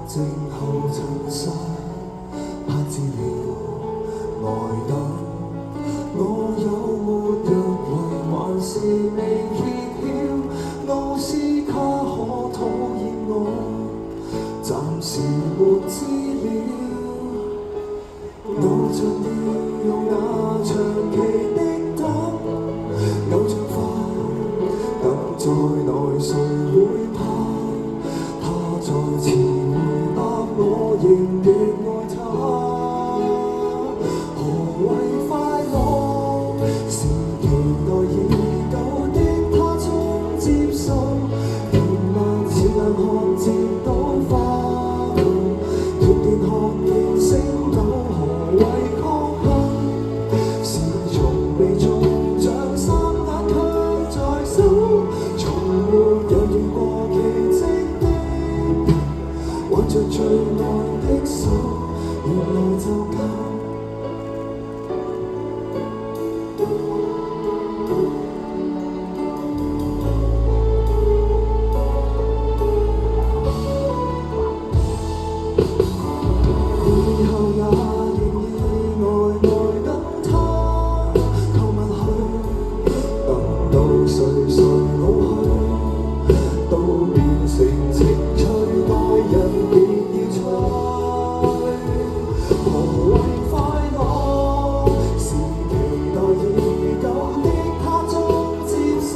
靜候塵世，拍治療來等。我有沒入圍，還是未揭曉？奧斯卡可討厭我，暫時沒資料。我像要用那長期的等，偶像化，等在內誰會怕？他再次回答我，仍極愛他。何謂快樂？是期待已久的他終接受，甜蜜似硬殼接到花後，甜甜學見星斗。何謂確幸？是從未中獎，三眼卻在手，從沒有遇過奇蹟的人，挽着最愛的手，原來就夠。以後也仍意外愛等他，購物去，等到誰老去，都變成情趣，愛人別要猜。何謂快樂？是期待已久的他終接受，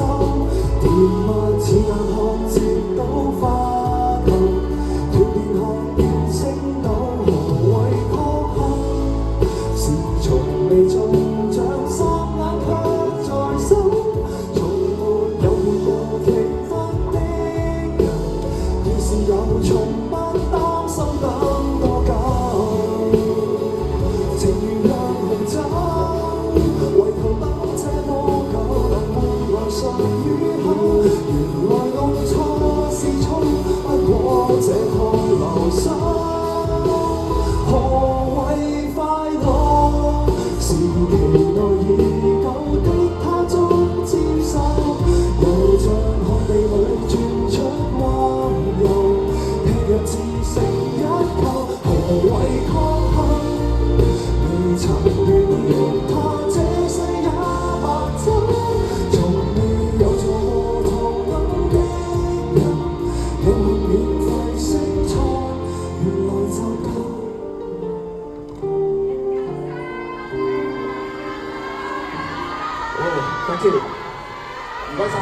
甜蜜似硬殼接到花球，甜甜學變星斗。何謂確幸？是從未中獎，三眼卻在手，從沒有遇過奇分的人，要是有從不擔心等多久，情如釀紅酒，為求等這麼久，能沒來誰與後？原來弄錯是錯，不過這趟流水。何謂快樂？是期待已久的他終接受，又像看地裏轉出溫柔，吃藥自成一扣。何謂確幸？未曾願意他這世也白走，從未有做過同等的人，有沒免費星菜，原來就夠。Thank you，唔該晒。